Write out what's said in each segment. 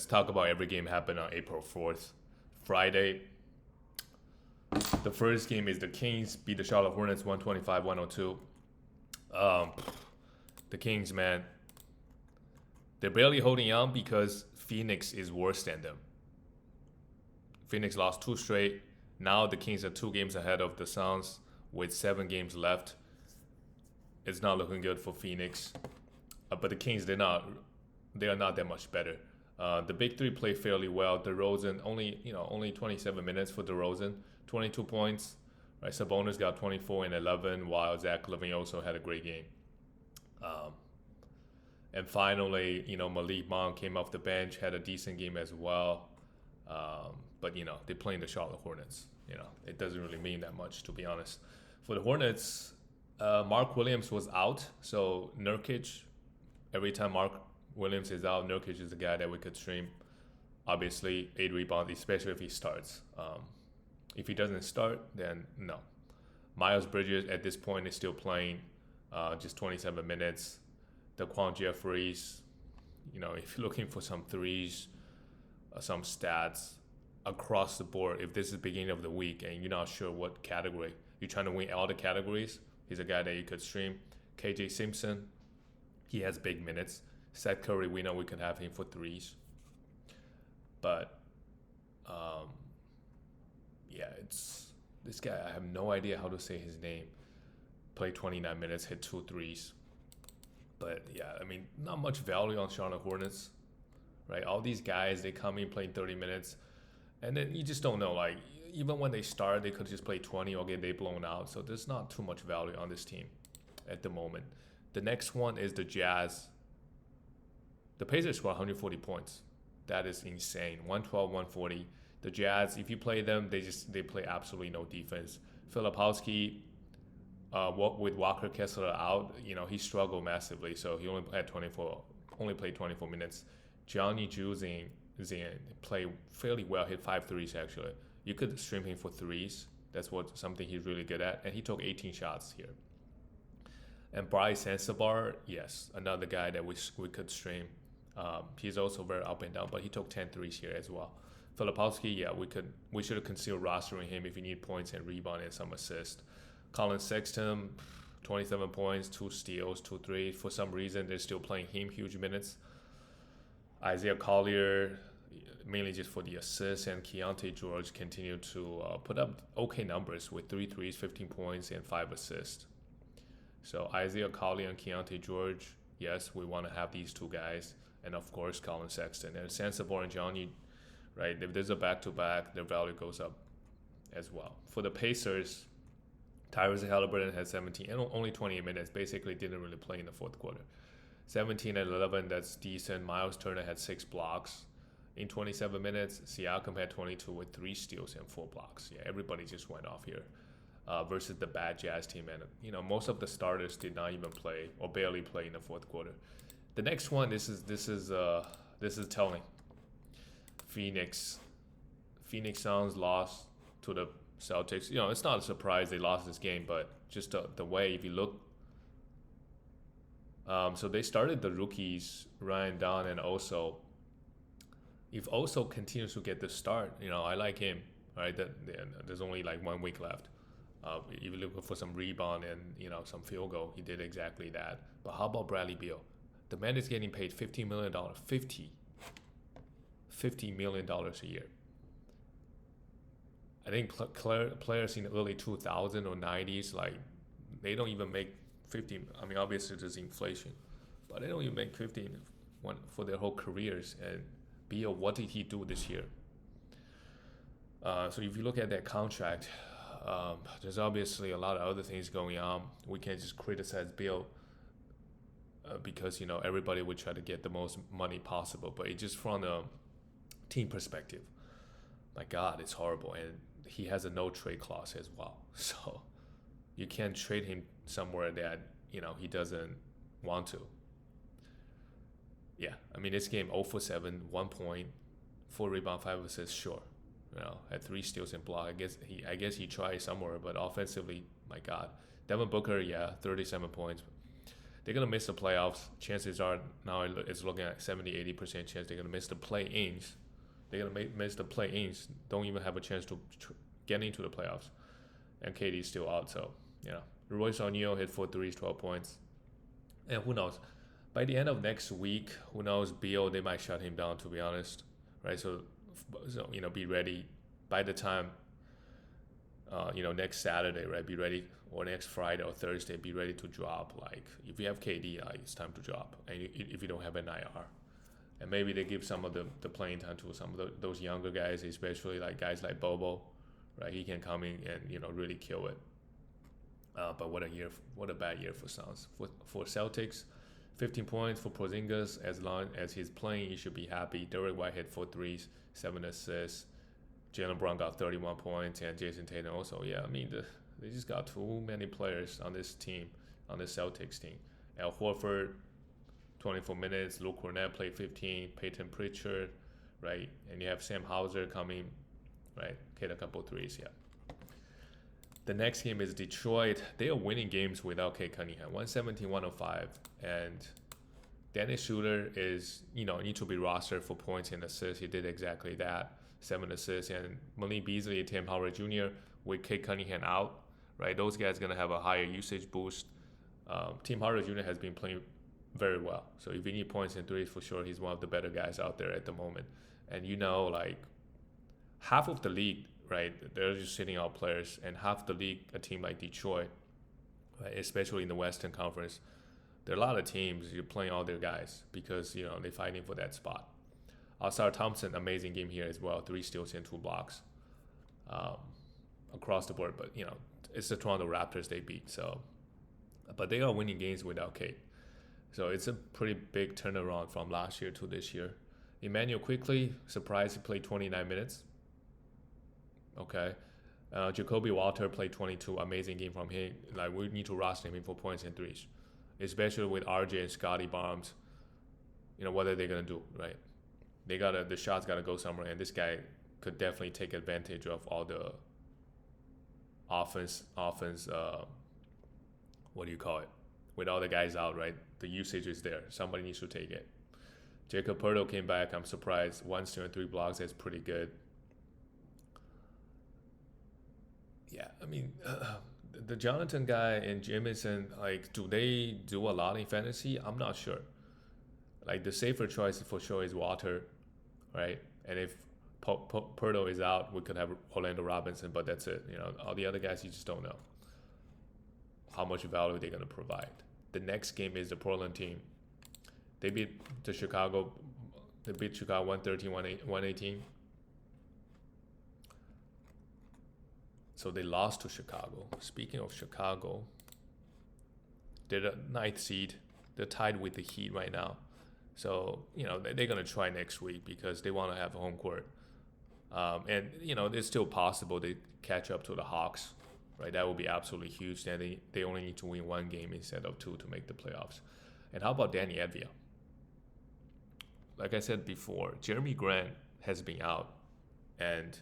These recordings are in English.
talk about every game happened on April 4th, Friday. The first game is the Kings beat the Charlotte Hornets 125-102. The Kings, man, they're barely holding on because Phoenix is worse than them. Phoenix lost 2 straight. Now the Kings are 2 games ahead of the Suns with 7 games left. It's not looking good for Phoenix. But the Kings, they are not that much better. The big three play fairly well. DeRozan only 27 minutes for DeRozan, 22 points. Right, Sabonis got 24 and 11, while Zach LaVine also had a great game. And finally, Malik Monk came off the bench, had a decent game as well. But they're playing the Charlotte Hornets. It doesn't really mean that much, to be honest. For the Hornets, Mark Williams was out, so Nurkic. Every time Mark Williams is out, Nurkic is the guy that we could stream. Obviously, 8 rebounds, especially if he starts. If he doesn't start, then no. Miles Bridges at this point is still playing, just 27 minutes. Daquan Jeffries, if you're looking for some threes, some stats across the board, if this is the beginning of the week and you're not sure what category, you're trying to win all the categories, he's a guy that you could stream. KJ Simpson, he has big minutes. Seth Curry, we know we could have him for threes. But, it's this guy, I have no idea how to say his name. Played 29 minutes, hit 2 threes. But, not much value on Charlotte Hornets, right? All these guys, they come in playing 30 minutes, and then you just don't know. Like, even when they start, they could just play 20 or get they blown out. So there's not too much value on this team at the moment. The next one is the Jazz. The Pacers scored 140 points. That is insane. 112, 140. The Jazz, if you play them, they play absolutely no defense. Filipowski, with Walker Kessler out, he struggled massively, so he only played 24 minutes. Johnny Juzin played fairly well, hit 5 threes actually. You could stream him for threes. That's something he's really good at, and he took 18 shots here. And Bryce Sensabaugh, yes, another guy that we could stream. He's also very up and down, but he took 10 threes here as well. Filipowski, we should have considered rostering him if you need points and rebound and some assist. Colin Sexton, 27 points, 2 steals, 2 threes. For some reason, they're still playing him huge minutes. Isaiah Collier, mainly just for the assists, and Keontae George continue to put up okay numbers with 3 threes, 15 points, and 5 assists. So Isaiah Collier and Keontae George, yes, we want to have these 2 guys. And of course, Colin Sexton. And Sensabaugh and Johnny, right, if there's a back-to-back, their value goes up as well. For the Pacers, Tyrese Haliburton had 17 and only 28 minutes, basically didn't really play in the fourth quarter. 17 and 11, that's decent. Miles Turner had 6 blocks in 27 minutes. Siakam had 22 with 3 steals and 4 blocks. Yeah, everybody just went off here versus the bad Jazz team. And, most of the starters did not even play or barely play in the fourth quarter. The next one, this is telling. Phoenix Suns lost to the Celtics. It's not a surprise they lost this game, but just the way, if you look. So they started the rookies, Ryan Dunn and Oso. If Oso continues to get the start, I like him. Right, there's only like 1 week left. If you look for some rebound and some field goal, he did exactly that. But how about Bradley Beal? The man is getting paid $50 million. $50 million a year. I think players in the early 2000s or 90s, like, they don't even make 50. I mean, obviously there's inflation, but they don't even make 50 for their whole careers. And Beal, what did he do this year? So if you look at that contract, there's obviously a lot of other things going on. We can't just criticize Beal because everybody would try to get the most money possible, but it's just from a team perspective. My God, it's horrible, and he has a no trade clause as well. So you can't trade him somewhere that he doesn't want to. Yeah, I mean, this game 0 for 7, 1 point, 4 rebound, 5 assists. Sure, had 3 steals and block. I guess he tried somewhere, but offensively, my God, Devin Booker, 37 points. they're gonna miss the playoffs. Chances are now it's looking at 70-80% chance they're gonna miss the play-ins. They're gonna miss the play-ins. Don't even have a chance to get into the playoffs. And KD's still out, so yeah. Royce O'Neal hit 4 threes, 12 points. And who knows? By the end of next week, who knows? Beal, they might shut him down, to be honest, right? So be ready by the time next Saturday, right? Be ready, or next Friday or Thursday, be ready to drop. Like if you have KD, it's time to drop. And if you don't have an IR, and maybe they give some of the playing time to some of those younger guys, especially like guys like Bobo, right? He can come in and really kill it. But what a bad year for Suns. For Celtics, 15 points for Porzingis. As long as he's playing, you should be happy. Derek White hit 4 threes, 7 assists. Jalen Brown got 31 points, and Jason Tatum also. Yeah, I mean, they just got too many players on this team, on the Celtics team. Al Horford, 24 minutes. Luke Cornett played 15. Peyton Pritchard, right? And you have Sam Hauser coming, right? Hit a couple threes, yeah. The next game is Detroit. They are winning games without Kate Cunningham, 117-105. And Dennis Schroeder is, need to be rostered for points and assists. He did exactly that, 7 assists. And Malik Beasley and Tim Howard Jr. with Kate Cunningham out, right? Those guys going to have a higher usage boost. Tim Howard Jr. has been playing very well. So if you need points and threes, for sure, he's one of the better guys out there at the moment. And half of the league, right, they're just sitting out players, and half the league, a team like Detroit, right, especially in the Western Conference, there are a lot of teams you're playing all their guys because they're fighting for that spot. Ausar Thompson, amazing game here as well, 3 steals and 2 blocks across the board. But it's the Toronto Raptors they beat, but they are winning games without Kate, so it's a pretty big turnaround from last year to this year. Emmanuel quickly, surprised, he played 29 minutes. Okay. Jacoby Walter played 22. Amazing game from him. Like, we need to roster him for points and threes, especially with RJ and Scotty Barnes. What are they gonna do, right? The shots gotta go somewhere, and this guy could definitely take advantage of all the offense. What do you call it? With all the guys out, right? The usage is there. Somebody needs to take it. Jacob Pertl came back. I'm surprised. 1 steal and 3 blocks. That's pretty good. Yeah, I mean, the Jonathan guy and Jamison, do they do a lot in fantasy? I'm not sure. The safer choice for sure is Walter, right? And if Pertl is out, we could have Orlando Robinson, but that's it. All the other guys, you just don't know how much value they're going to provide. The next game is the Portland team. They beat Chicago 113-118. So they lost to Chicago. Speaking of Chicago, they're the 9th seed. They're tied with the Heat right now. So, they're going to try next week because they want to have a home court. And, it's still possible they catch up to the Hawks, right? That would be absolutely huge. Then they only need to win 1 game instead of 2 to make the playoffs. And how about Danny Avdija? Like I said before, Jeremy Grant has been out, and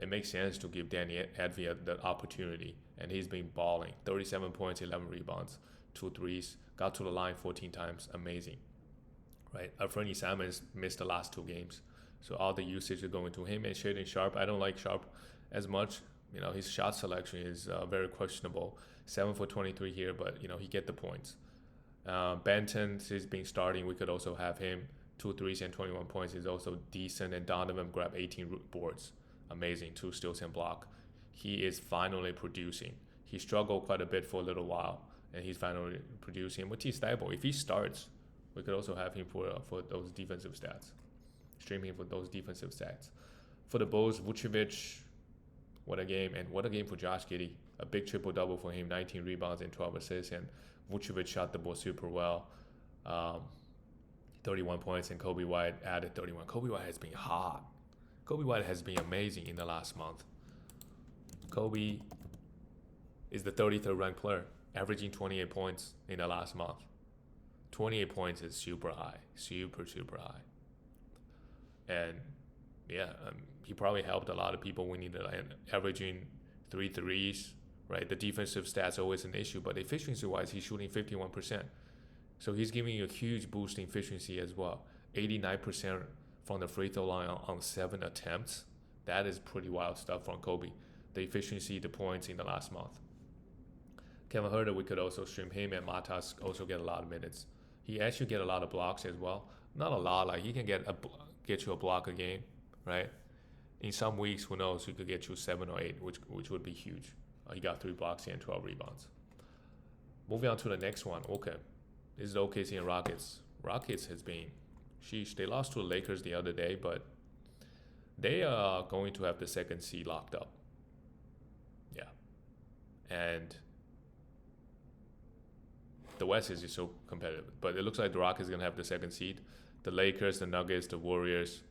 it makes sense to give Danny Avdija the opportunity, and he's been balling. 37 points, 11 rebounds, 2 threes, got to the line 14 times. Amazing, right? Anthony Simons missed the last 2 games, so all the usage is going to him. And Shaedon Sharpe, I don't like Sharpe as much. His shot selection is very questionable. 7 for 23 here, but he get the points. Benton, he's been starting. We could also have him. 2 threes and 21 points is also decent, and Donovan grabbed 18 boards. Amazing, 2 steals and block. He is finally producing. He struggled quite a bit for a little while, and he's finally producing. Matisse Thybulle, if he starts, we could also have him for those defensive stats. Stream him for those defensive stats. For the Bulls, Vucevic, what a game, and what a game for Josh Giddey. A big triple-double for him, 19 rebounds and 12 assists, and Vucevic shot the ball super well. 31 points, and Kobe White added 31. Kobe White has been hot. Kobe White has been amazing in the last month. Kobe is the 33rd ranked player, averaging 28 points in the last month. 28 points is super high, super high. And yeah, he probably helped a lot of people winning averaging 3 threes, right? The defensive stats are always an issue, but efficiency-wise, he's shooting 51%. So he's giving you a huge boost in efficiency as well. 89% from the free throw line on 7 attempts. That is pretty wild stuff from Kobe. The efficiency, the points in the last month. Kevin Herter, we could also stream him, and Matas also get a lot of minutes. He actually get a lot of blocks as well. Not a lot, like he can get you a block a game, right? In some weeks, who knows, he could get you 7 or 8, which would be huge. He got 3 blocks and 12 rebounds. Moving on to the next one. Okay, this is the OKC and Rockets. Rockets has been, sheesh, they lost to the Lakers the other day, but they are going to have the second seed locked up. Yeah, and the West is just so competitive. But it looks like the Rockets are gonna have the second seed. The Lakers, the Nuggets, the Warriors,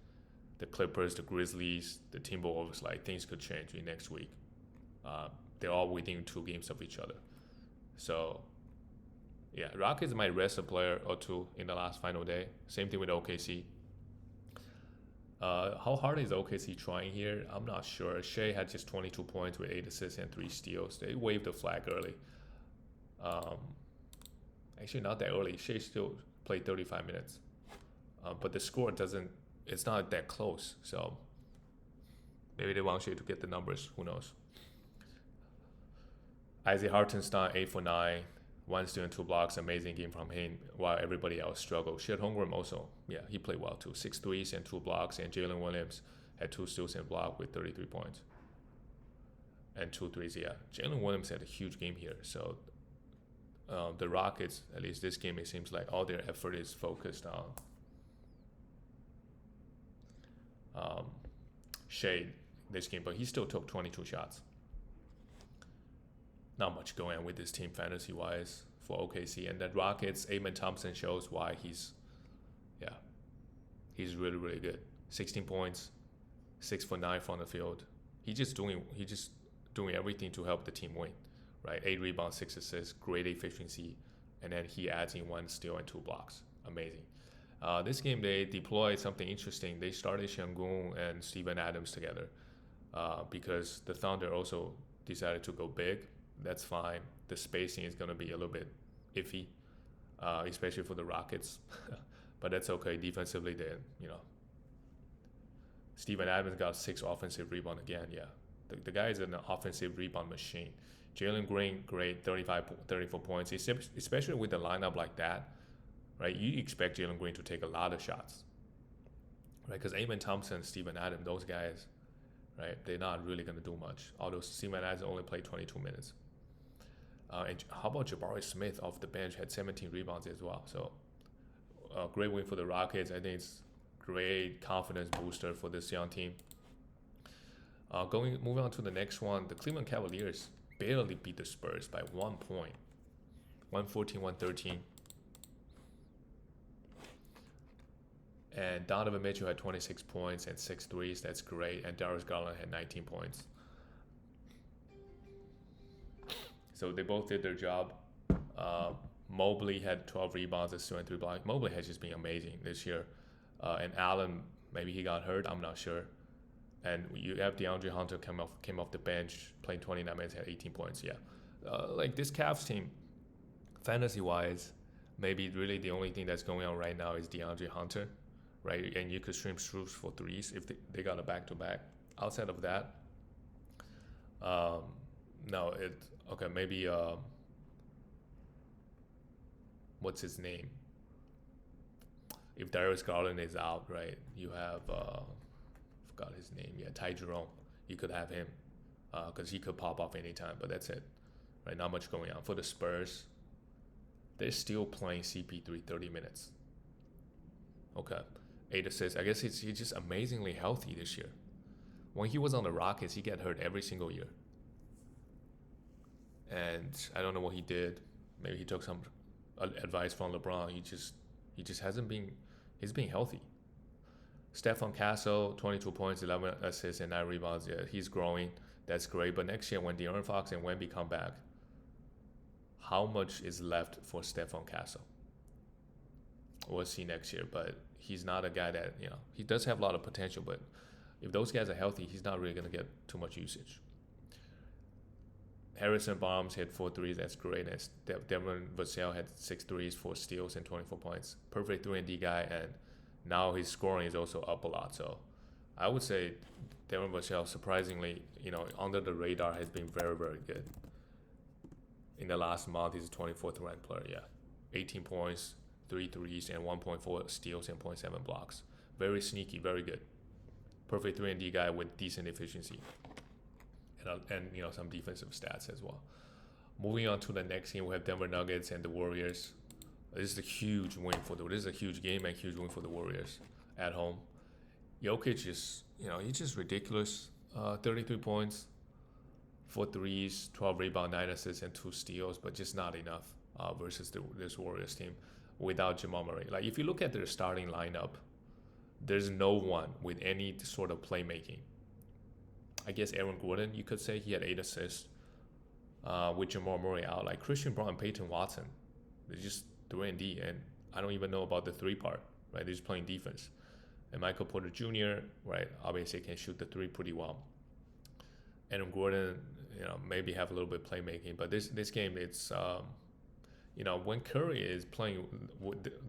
the Clippers, the Grizzlies, the Timberwolves, like things could change in next week. They're all within 2 games of each other. So, yeah, Rockets might rest a player or two in the last final day. Same thing with OKC. How hard is OKC trying here? I'm not sure. Shea had just 22 points with 8 assists and 3 steals. They waved the flag early. Actually, not that early. Shea still played 35 minutes. But the score it's not that close. So maybe they want Shea to get the numbers. Who knows? Isaiah Hartenstein, 8 for 9. 1 steal and 2 blocks. Amazing game from him while everybody else struggled. Shed Holmgren also, yeah, he played well too. 6 threes and 2 blocks. And Jalen Williams had 2 steals and block with 33 points. And 2 threes, yeah. Jalen Williams had a huge game here. So the Rockets, at least this game, it seems like all their effort is focused on Shea this game, but he still took 22 shots. Not much going on with this team fantasy-wise for OKC. And that Rockets, Amen Thompson shows why he's really, really good. 16 points, 6 for 9 from the field. He's just doing everything to help the team win, right? 8 rebounds, 6 assists, great efficiency, and then he adds in 1 steal and 2 blocks. Amazing. This game, they deployed something interesting. They started Şengün and Steven Adams together because the Thunder also decided to go big. That's fine. The spacing is going to be a little bit iffy, especially for the Rockets. But that's okay. Defensively, Steven Adams got 6 offensive rebound again. Yeah, the guy is an offensive rebound machine. Jalen Green, great, 34 points, especially with the lineup like that, right? You expect Jalen Green to take a lot of shots, right? Because Amen Thompson, Steven Adams, those guys, right? They're not really going to do much. Although Steven Adams only played 22 minutes. And how about Jabari Smith off the bench had 17 rebounds as well. So great win for the Rockets. I think it's great confidence booster for this young team. Moving on to the next one, the Cleveland Cavaliers barely beat the Spurs by 1 point, 114-113. And Donovan Mitchell had 26 points and 6 threes. That's great. And Darius Garland had 19 points. So they both did their job. Mobley had 12 rebounds and 2 and 3 blocks. Mobley has just been amazing this year. And Allen, maybe he got hurt. I'm not sure. And you have DeAndre Hunter came off the bench, playing 29 minutes, had 18 points. Yeah, like this Cavs team, fantasy-wise, maybe really the only thing that's going on right now is DeAndre Hunter, right? And you could stream Strus for threes if they got a back-to-back. Outside of that, no, maybe what's his name? If Darius Garland is out, right, you have forgot his name. Yeah, Ty Jerome. You could have him because he could pop off anytime. But that's it, right? Not much going on for the Spurs. They're still playing CP3 30 minutes. Okay, 8 assists. I guess he's just amazingly healthy this year. When he was on the Rockets, he got hurt every single year. And I don't know what he did. Maybe he took some advice from LeBron. He just hasn't been. He's being healthy. Stephon Castle, 22 points, 11 assists, and 9 rebounds. Yeah, he's growing. That's great. But next year, when De'Aaron Fox and Wemby come back, how much is left for Stephon Castle? We'll see next year. But he's not a guy that, he does have a lot of potential. But if those guys are healthy, he's not really going to get too much usage. Harrison Barnes hit 4 threes. That's great. And Devin Vassell had 6 threes, 4 steals, and 24 points. Perfect 3-and-D guy, and now his scoring is also up a lot. So I would say Devin Vassell, surprisingly, under the radar, has been very, very good. In the last month, he's a 24th ranked player. Yeah, 18 points, 3 threes, and 1.4 steals and 0.7 blocks. Very sneaky, very good. Perfect 3-and-D guy with decent efficiency. And some defensive stats as well. Moving on to the next game, we have Denver Nuggets and the Warriors. This is a huge win this is a huge game and huge win for the Warriors at home. Jokic is, he's just ridiculous. 33 points, 4 threes, 12 rebounds, 9 assists, and 2 steals, but just not enough versus this Warriors team without Jamal Murray. Like, if you look at their starting lineup, there's no one with any sort of playmaking. I guess Aaron Gordon, you could say, he had 8 assists with Jamal Murray out. Like Christian Braun and Peyton Watson, they're just 3-and-D, and I don't even know about the 3 part, right? They're just playing defense. And Michael Porter Jr., right, obviously can shoot the 3 pretty well. Aaron Gordon, maybe have a little bit of playmaking, but this game, it's, when Curry is playing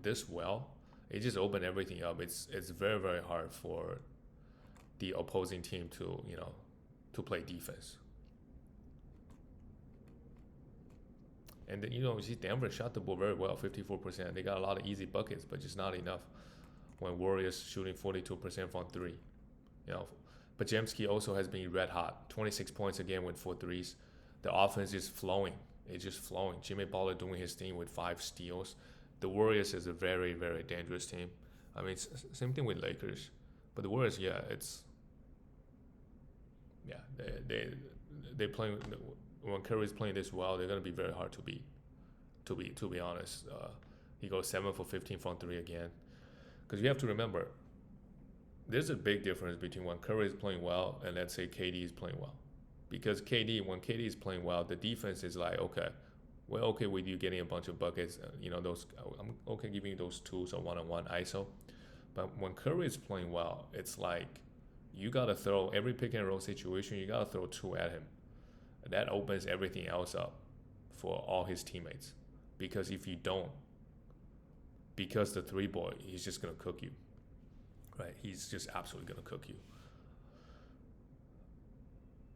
this well, it just opened everything up. It's very, very hard for the opposing team to play defense. And then you see Denver shot the ball very well, 54%. They got a lot of easy buckets, but just not enough. When Warriors shooting 42% from 3, But Jemski also has been red hot, 26 points again with 4 threes. The offense is flowing. It's just flowing. Jimmy Butler doing his thing with 5 steals. The Warriors is a very, very dangerous team. I mean, it's same thing with Lakers, but the Warriors, they playing. When Curry's playing this well, they're gonna be very hard to beat. To be honest, he goes 7 for 15 from 3 again. Because you have to remember, there's a big difference between when Curry is playing well and let's say KD is playing well. Because when KD is playing well, the defense is like, okay, we're okay with you getting a bunch of buckets. Those I'm okay giving you those tools or one-on-one ISO. But when Curry is playing well, it's like you gotta throw every pick and roll situation. You gotta throw 2 at him. And that opens everything else up for all his teammates. Because if you don't, because the 3 boy, he's just gonna cook you, right? He's just absolutely gonna cook you.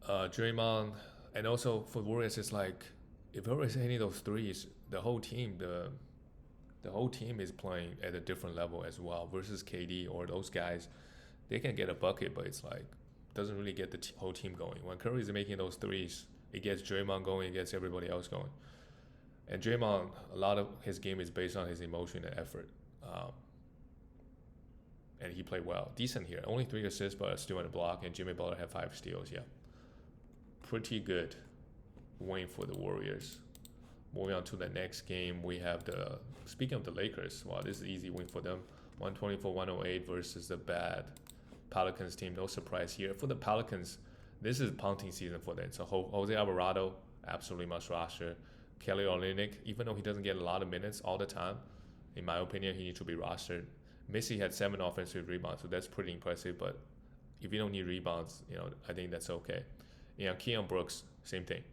Draymond, and also for Warriors, it's like if Warriors hitting those threes, the whole team is playing at a different level as well. Versus KD or those guys, they can get a bucket, but it's like doesn't really get the whole team going. When Curry is making those threes, it gets Draymond going, it gets everybody else going. And Draymond, a lot of his game is based on his emotion and effort. And he played well. Decent here. Only 3 assists, but still in a block. And Jimmy Butler had 5 steals. Yeah. Pretty good win for the Warriors. Moving on to the next game, we have speaking of the Lakers, wow, this is an easy win for them. 124-108 versus the bad Pelicans team. No surprise here. For the Pelicans, this is punting season for them. So Jose Alvarado, absolutely must roster. Kelly Olynyk, even though he doesn't get a lot of minutes all the time, in my opinion, he needs to be rostered. Missy had 7 offensive rebounds, so that's pretty impressive. But if you don't need rebounds, I think that's okay. Keon Brooks, same thing.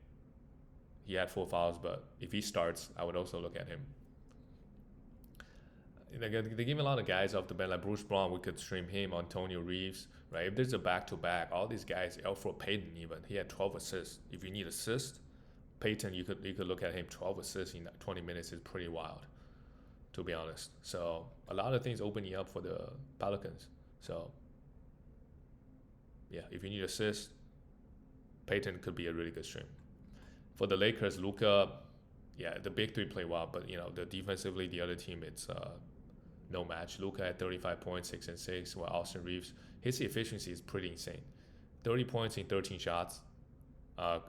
He had 4 fouls, but if he starts, I would also look at him. They give a lot of guys off the bench, like Bruce Brown, we could stream him, Antonio Reeves, right? If there's a back-to-back, all these guys, Elfrid Payton even, he had 12 assists. If you need assists, Payton, you could look at him, 12 assists in 20 minutes is pretty wild, to be honest. So a lot of things opening up for the Pelicans. So yeah, if you need assists, Payton could be a really good stream. For the Lakers, Luka, the big 3 play well, but the defensively, the other team, it's no match. Luka at 35 points, 6 and 6, while Austin Reeves, his efficiency is pretty insane. 30 points in 13 shots.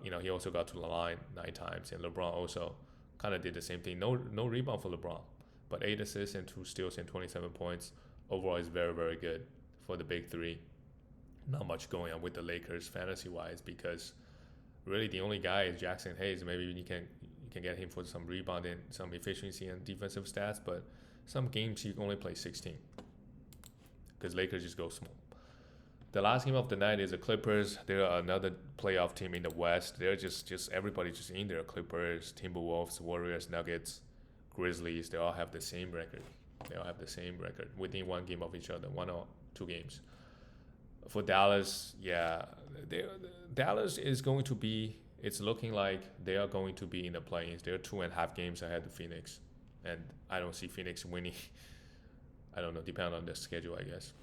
He also got to the line 9 times, and LeBron also kind of did the same thing. No rebound for LeBron, but 8 assists and 2 steals and 27 points. Overall, is very, very good for the big 3. Not much going on with the Lakers fantasy-wise because really the only guy is Jackson Hayes. Maybe you can get him for some rebound and some efficiency and defensive stats, but some games he can only play 16 because Lakers just go small. The last game of the night is the Clippers. They're another playoff team in the West. They're just everybody just in there. Clippers, Timberwolves, Warriors, Nuggets, Grizzlies. They all have the same record. They all have the same record within one game of each other, 1 or 2 games. For Dallas, yeah, Dallas is going to be. It's looking like they are going to be in the play-ins. They're 2.5 games ahead of Phoenix, and I don't see Phoenix winning. I don't know, depending on the schedule, I guess.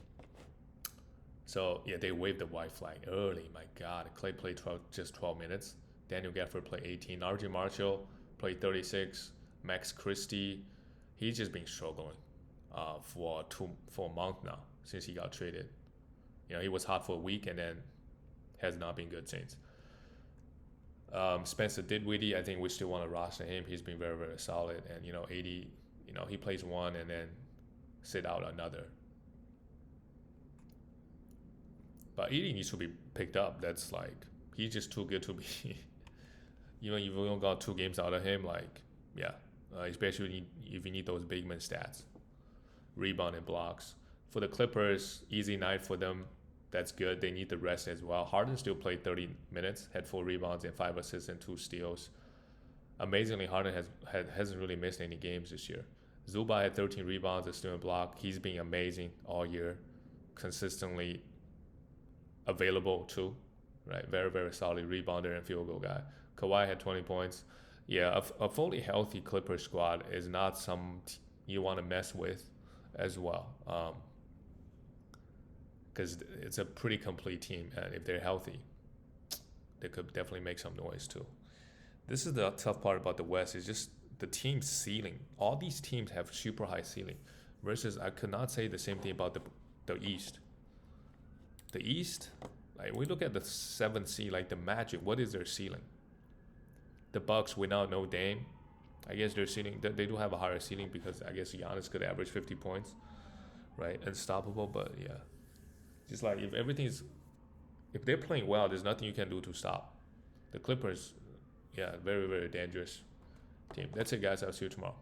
So yeah, they waved the white flag early. My God, Clay played 12 minutes. Daniel Gafford played 18. R.J. Marshall played 36. Max Christie, he's just been struggling for a month now since he got traded. He was hot for a week and then has not been good since. Spencer Dinwiddie, I think we still want to roster him. He's been very, very solid. And 80, he plays one and then sit out another. But 80 needs to be picked up. That's like, he's just too good to be. If you only got 2 games out of him, like, yeah. Especially if you need those big man stats. Rebound and blocks. For the Clippers, easy night for them. That's good. They need the rest as well. Harden still played 30 minutes, had 4 rebounds and 5 assists and 2 steals. Amazingly, Harden hasn't really missed any games this year. Zubac had 13 rebounds, a steal and block. He's been amazing all year, consistently available too, right? Very, very solid rebounder and field goal guy. Kawhi had 20 points. Yeah, a fully healthy Clippers squad is not some you want to mess with as well. Because it's a pretty complete team, and if they're healthy, they could definitely make some noise too. This is the tough part about the West, is just the team ceiling. All these teams have super high ceiling, versus I could not say the same thing about the East. The East, like we look at the 7th seed, like the Magic, what is their ceiling? The Bucks without no Dame, I guess their ceiling, they do have a higher ceiling because I guess Giannis could average 50 points, right? Unstoppable, but yeah. Just like if they're playing well, there's nothing you can do to stop. The Clippers, yeah, very, very dangerous team. That's it, guys. I'll see you tomorrow.